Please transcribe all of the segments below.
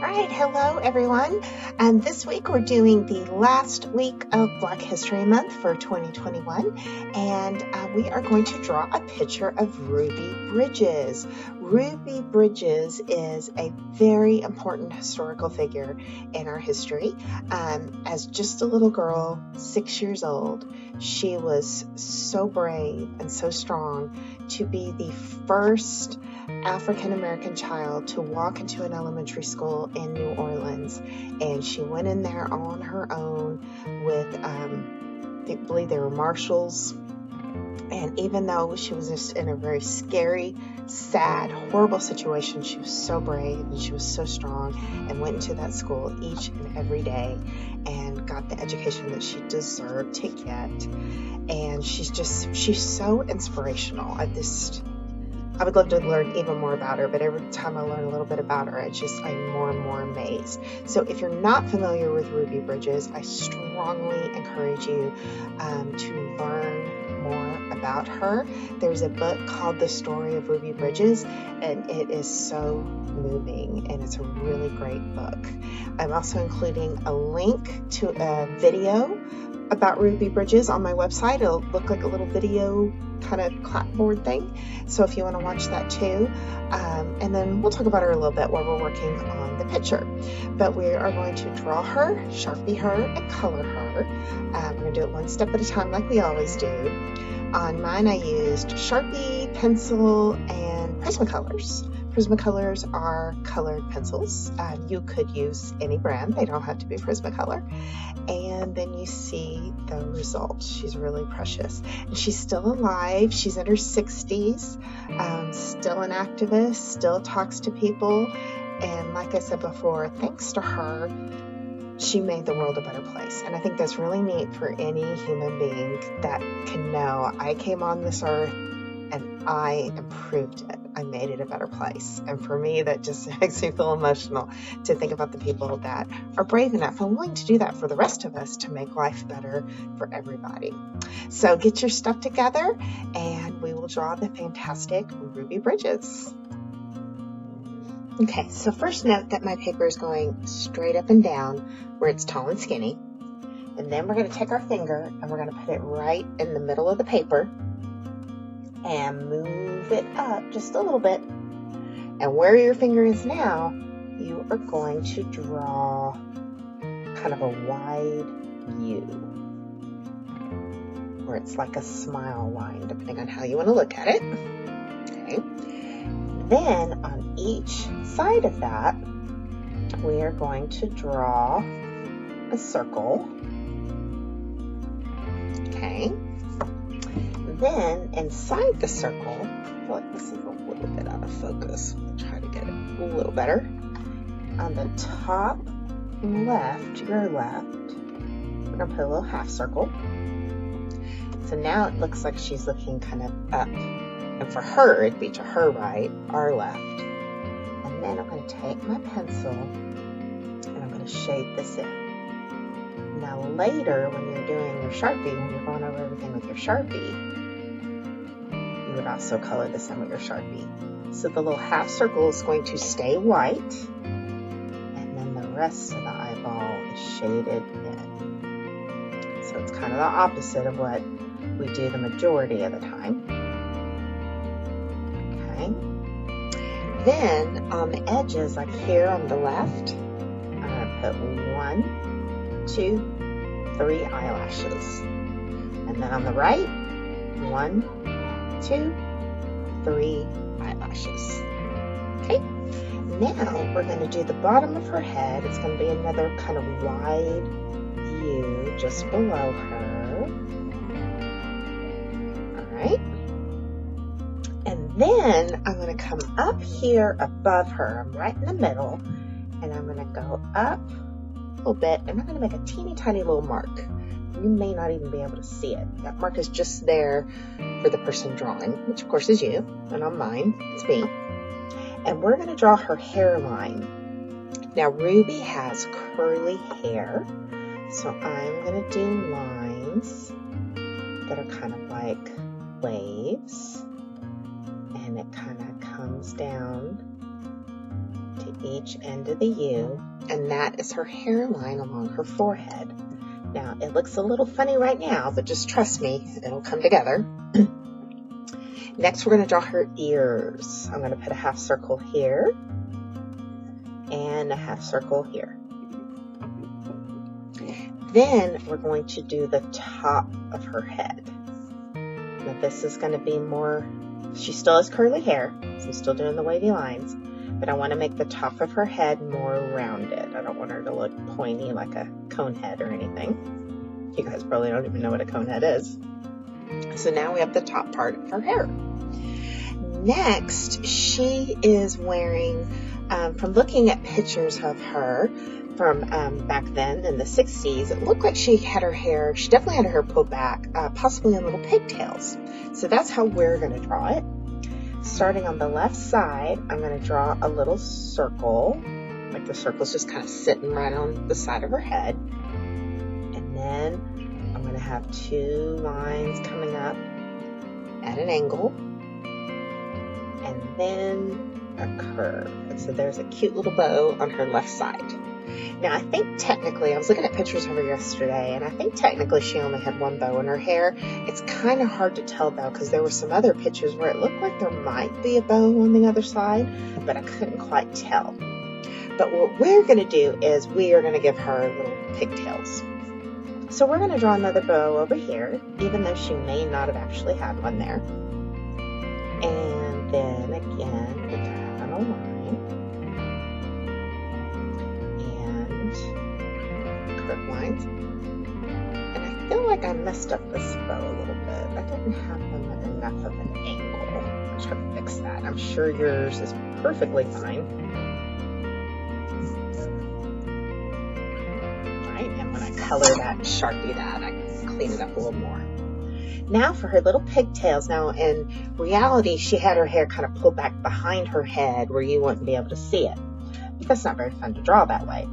right, hello everyone. And this week we're doing the last week of Black History Month for 2021, and we are going to draw a picture of Ruby Bridges. Ruby Bridges is a very important historical figure in our history. As just a little girl, 6 years old, she was so brave and so strong to be the first African American child to walk into an elementary school in New Orleans, and she went in there on her own with I believe they were marshals. And even though she was just in a very scary, sad, horrible situation, she was so brave and she was so strong and went into that school each and every day and got the education that she deserved to get. And she's so inspirational. I would love to learn even more about her, but every time I learn a little bit about her, I'm more and more amazed. So if you're not familiar with Ruby Bridges, I strongly encourage you to learn more about her. There's a book called The Story of Ruby Bridges, and it is so moving, and it's a really great book. I'm also including a link to a video about Ruby Bridges on my website. It'll look like a little video kind of clapboard thing, so if you want to watch that too, and then we'll talk about her a little bit while we're working on the picture. But we are going to draw her, Sharpie her, and color her. We're going to do it one step at a time like we always do. On mine I used Sharpie, pencil, and Prismacolors. Prismacolors are colored pencils. You could use any brand. They don't have to be Prismacolor. And then you see the result. She's really precious. And she's still alive. She's in her 60s, still an activist, still talks to people. And like I said before, thanks to her, she made the world a better place. And I think that's really neat for any human being that can know, I came on this earth and I improved it. I made it a better place. And for me, that just makes me feel emotional to think about the people that are brave enough and willing to do that for the rest of us to make life better for everybody. So get your stuff together and we will draw the fantastic Ruby Bridges. Okay, so first note that my paper is going straight up and down where it's tall and skinny. And then we're going to take our finger and we're going to put it right in the middle of the paper and move it up just a little bit. And where your finger is now, you are going to draw kind of a wide U, where it's like a smile line, depending on how you want to look at it. Okay. Then on each side of that, we are going to draw a circle. Okay. Then inside the circle, I feel like this is a little bit out of focus. I'll try to get it a little better. On the top left, your left, we're going to put a little half circle. So now it looks like she's looking kind of up. And for her, it'd be to her right, our left. And then I'm going to take my pencil and I'm going to shade this in. Now later, when you're doing your Sharpie, when you're going over everything with your Sharpie, you would also color this in with your Sharpie. So the little half circle is going to stay white, and then the rest of the eyeball is shaded in. So it's kind of the opposite of what we do the majority of the time. Okay. Then on the edges, like here on the left, I'm going to put 1, 2, 3 eyelashes. And then on the right, 1, 2, 3 eyelashes. Okay, now we're going to do the bottom of her head. It's going to be another kind of wide U just below her. Alright. And then I'm going to come up here above her. I'm right in the middle. And I'm going to go up a little bit. And I'm going to make a teeny tiny little mark. You may not even be able to see it. That mark is just there for the person drawing, which of course is you, and on mine, it's me. And we're going to draw her hairline. Now Ruby has curly hair, so I'm going to do lines that are kind of like waves, and it kind of comes down to each end of the U, and that is her hairline along her forehead. Now, it looks a little funny right now, but just trust me, it'll come together. Next, we're going to draw her ears. I'm going to put a half circle here and a half circle here. Then we're going to do the top of her head. Now, this is going to be more, she still has curly hair, so I'm still doing the wavy lines, but I want to make the top of her head more rounded. I don't want her to look pointy like a cone head or anything. You guys probably don't even know what a cone head is. So now we have the top part of her hair. Next, she is wearing, from looking at pictures of her from back then in the 60s, it looked like she had her hair, she definitely had her hair pulled back, possibly in little pigtails. So that's how we're going to draw it. Starting on the left side, I'm going to draw a little circle, like the circle's just kind of sitting right on the side of her head. And then I'm going to have two lines coming up at an angle, and then a curve. And so there's a cute little bow on her left side. Now, I think technically, I was looking at pictures of her yesterday, and I think technically she only had one bow in her hair. It's kind of hard to tell, though, because there were some other pictures where it looked like there might be a bow on the other side, but I couldn't quite tell. But what we're going to do is we are going to give her little pigtails. So we're going to draw another bow over here, even though she may not have actually had one there. And then again, the diagonal line. Curve lines. And I feel like I messed up this bow a little bit. I didn't have them at enough of an angle. I'll try to fix that. I'm sure yours is perfectly fine. Right, and when I color that and Sharpie that, I can clean it up a little more. Now for her little pigtails. Now in reality, she had her hair kind of pulled back behind her head where you wouldn't be able to see it. But that's not very fun to draw that way.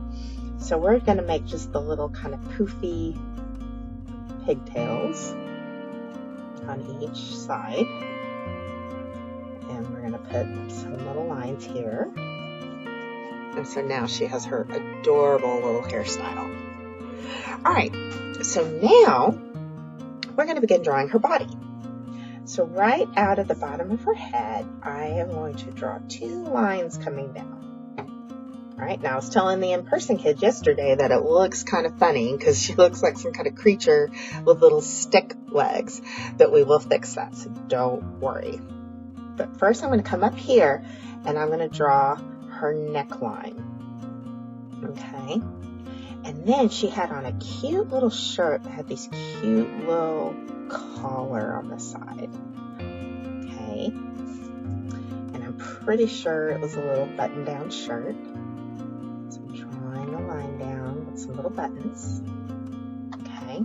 So we're going to make just the little kind of poofy pigtails on each side. And we're going to put some little lines here. And so now she has her adorable little hairstyle. All right, so now we're going to begin drawing her body. So right out of the bottom of her head, I am going to draw two lines coming down. All right, now I was telling the in-person kid yesterday that it looks kind of funny because she looks like some kind of creature with little stick legs, but we will fix that, so don't worry. But first I'm going to come up here and I'm going to draw her neckline. Okay, and then she had on a cute little shirt that had these cute little collar on the side. Okay, and I'm pretty sure it was a little button-down shirt. Line down with some little buttons. Okay,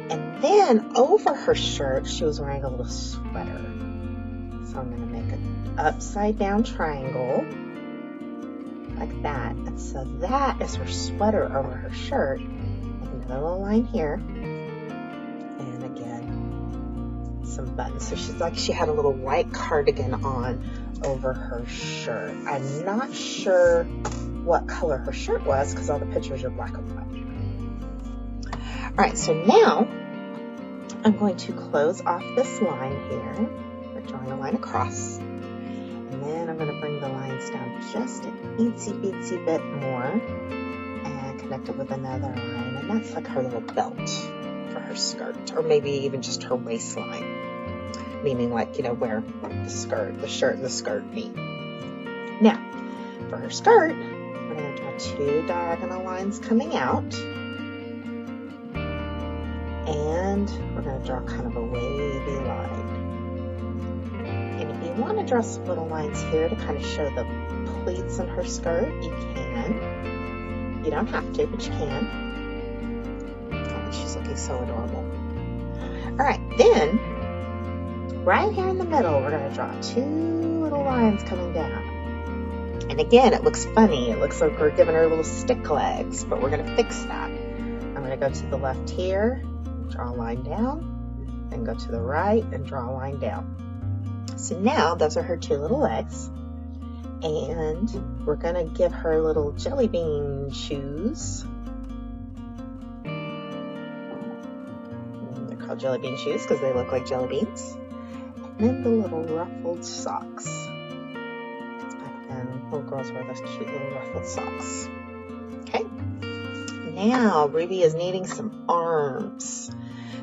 and then over her shirt she was wearing a little sweater, so I'm going to make an upside down triangle like that, and so that is her sweater over her shirt. Another little line here, and again some buttons, so she's like she had a little white cardigan on over her shirt. I'm not sure what color her shirt was because all the pictures are black and white. All right, so now I'm going to close off this line here. We're drawing a line across, and then I'm going to bring the lines down just an itsy bit more and connect it with another line, and that's like her little belt for her skirt, or maybe even just her waistline, meaning like, you know, where the shirt and the skirt meet. Now for her skirt, we're going to draw two diagonal lines coming out, and we're going to draw kind of a wavy line. And if you want to draw some little lines here to kind of show the pleats in her skirt, you can. You don't have to, but you can. Oh, she's looking so adorable. All right, then right here in the middle, we're going to draw two little lines coming down. And again, it looks funny. It looks like we're giving her little stick legs, but we're going to fix that. I'm going to go to the left here, draw a line down, then go to the right and draw a line down. So now those are her two little legs. And we're going to give her little jelly bean shoes. They're called jelly bean shoes because they look like jelly beans. And then the little ruffled socks. Because back then, little girls wear those cute little ruffled socks. Okay. Now, Ruby is needing some arms.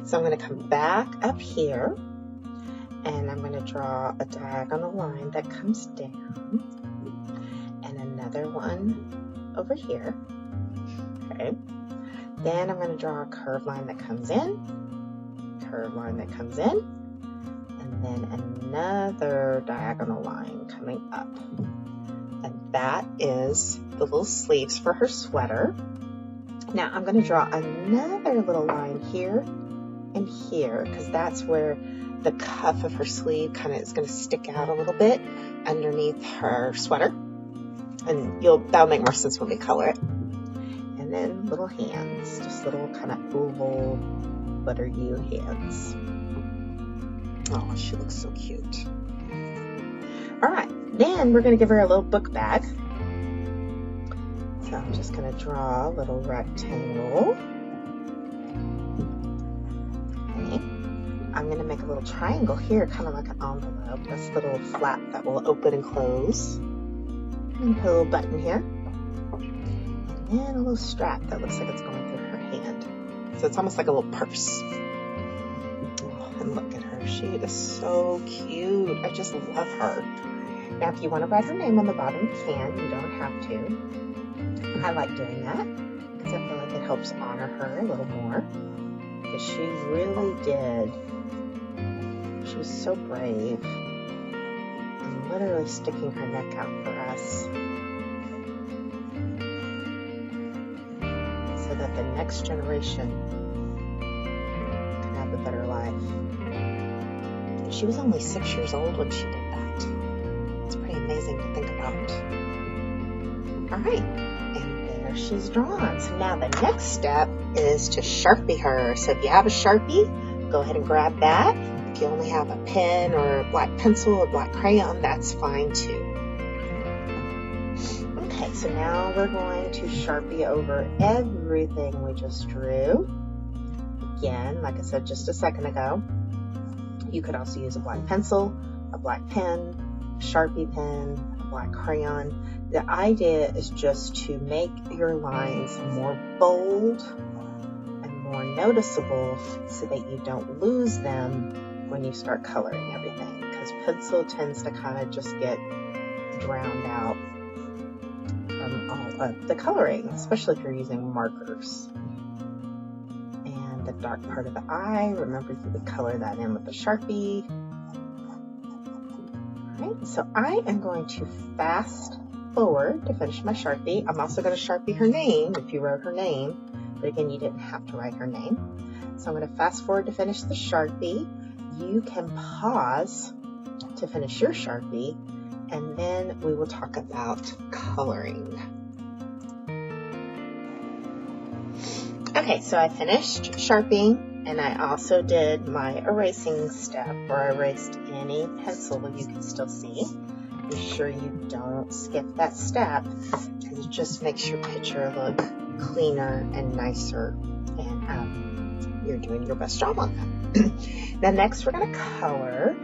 So I'm going to come back up here. And I'm going to draw a diagonal line that comes down. And another one over here. Okay. Then I'm going to draw a curved line that comes in. Curved line that comes in. And then another diagonal line coming up. And that is the little sleeves for her sweater. Now I'm going to draw another little line here and here, because that's where the cuff of her sleeve kind of is going to stick out a little bit underneath her sweater. And that'll make more sense when we color it. And then little hands, just little kind of oval letter U hands. Oh, she looks so cute. All right, then we're going to give her a little book bag. So I'm just going to draw a little rectangle. Okay. I'm going to make a little triangle here, kind of like an envelope. That's a little flap that will open and close. And put a little button here. And then a little strap that looks like it's going through her hand. So it's almost like a little purse. Oh, and look at her. She is so cute. I just love her. Now, if you want to write her name on the bottom, you can. You don't have to. I like doing that because I feel like it helps honor her a little more. Because she really did. She was so brave. And literally sticking her neck out for us. So that the next generation can have a better life. And she was only 6 years old when she did that. It's pretty amazing to think about. All right, and there she's drawn. So now the next step is to Sharpie her. So if you have a Sharpie, go ahead and grab that. If you only have a pen or a black pencil or black crayon, that's fine too. Okay, so now we're going to Sharpie over everything we just drew. Again, like I said just a second ago, you could also use a black pencil, a black pen, a Sharpie pen, a black crayon. The idea is just to make your lines more bold and more noticeable so that you don't lose them when you start coloring everything, because pencil tends to kind of just get drowned out from all of the coloring, especially if you're using markers. And the dark part of the eye, remember you would color that in with the Sharpie. All right, so I am going to fast forward to finish my Sharpie. I'm also going to Sharpie her name if you wrote her name, but again, you didn't have to write her name. So I'm going to fast forward to finish the Sharpie. You can pause to finish your Sharpie, and then we will talk about coloring. Okay, so I finished Sharpieing, and I also did my erasing step where I erased any pencil that you can still see. Be sure you don't skip that step, because it just makes your picture look cleaner and nicer, and you're doing your best job on that. Now next we're going to color.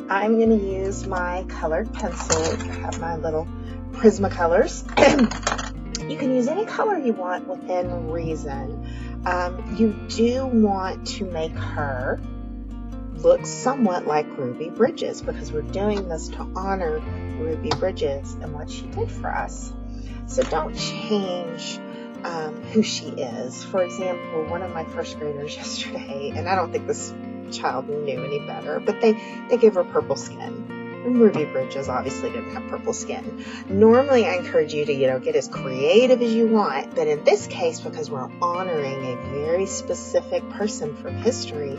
I'm going to use my colored pencil. I have my little Prismacolors. You can use any color you want within reason. You do want to make her look somewhat like Ruby Bridges, because we're doing this to honor Ruby Bridges and what she did for us. So don't change who she is. For example, one of my first graders yesterday, and I don't think this child knew any better, but they gave her purple skin. And Ruby Bridges obviously didn't have purple skin. Normally I encourage you to, get as creative as you want, but in this case, because we're honoring a very specific person from history,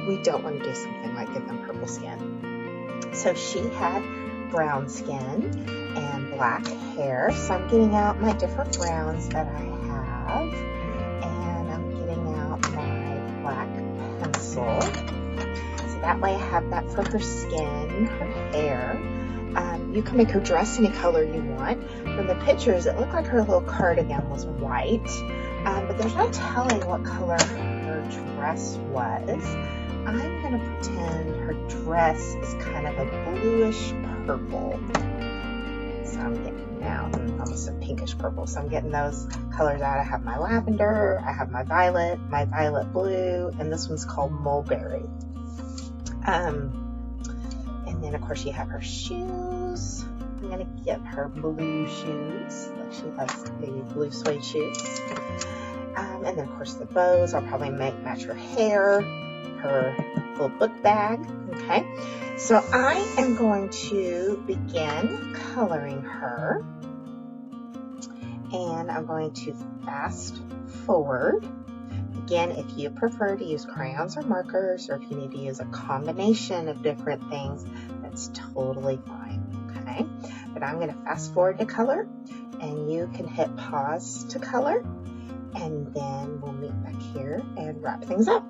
we don't want to do something like give them purple skin. So she had brown skin and black hair. So I'm getting out my different browns that I have, and I'm getting out my black pencil. So that way I have that for her skin, her hair. You can make her dress any color you want. From the pictures, it looked like her little cardigan was white, but there's no telling what color her dress was. I'm going to pretend her dress is kind of a bluish purple. So I'm getting now almost a pinkish purple. So I'm getting those colors out. I have my lavender, I have my violet blue, and this one's called mulberry. And then of course you have her shoes. I'm going to get her blue shoes. She has baby blue suede shoes. And then of course the bows, I'll probably match her hair, her little book bag. Okay, so I am going to begin coloring her, and I'm going to fast forward. Again, if you prefer to use crayons or markers, or if you need to use a combination of different things, that's totally fine. Okay, but I'm going to fast forward to color, and you can hit pause to color, and then we'll meet back here and wrap things up.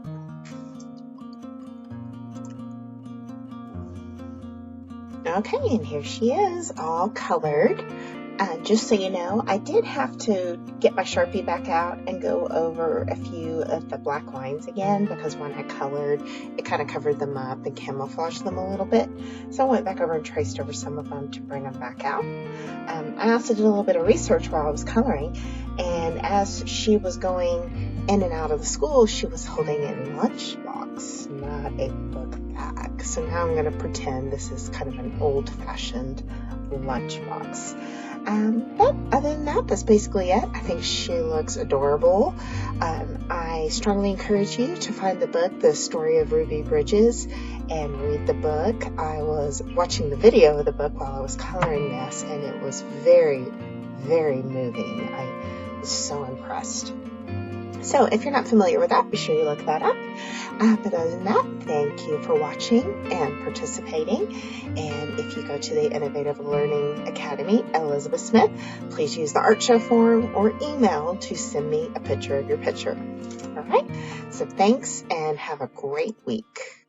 Okay, and here she is, all colored. Just so you know, I did have to get my Sharpie back out and go over a few of the black lines again, because when I colored, it kind of covered them up and camouflaged them a little bit. So I went back over and traced over some of them to bring them back out. I also did a little bit of research while I was coloring, and as she was going in and out of the school, she was holding a lunchbox, not a book bag. So now I'm going to pretend this is kind of an old-fashioned lunchbox. But other than that, that's basically it. I think she looks adorable. I strongly encourage you to find the book, The Story of Ruby Bridges, and read the book. I was watching the video of the book while I was coloring this, and it was very, very moving. I was so impressed. So if you're not familiar with that, be sure you look that up. But other than that, thank you for watching and participating. And if you go to the Innovative Learning Academy, Elizabeth Smith, please use the art show form or email to send me a picture of your picture. All right, so thanks and have a great week.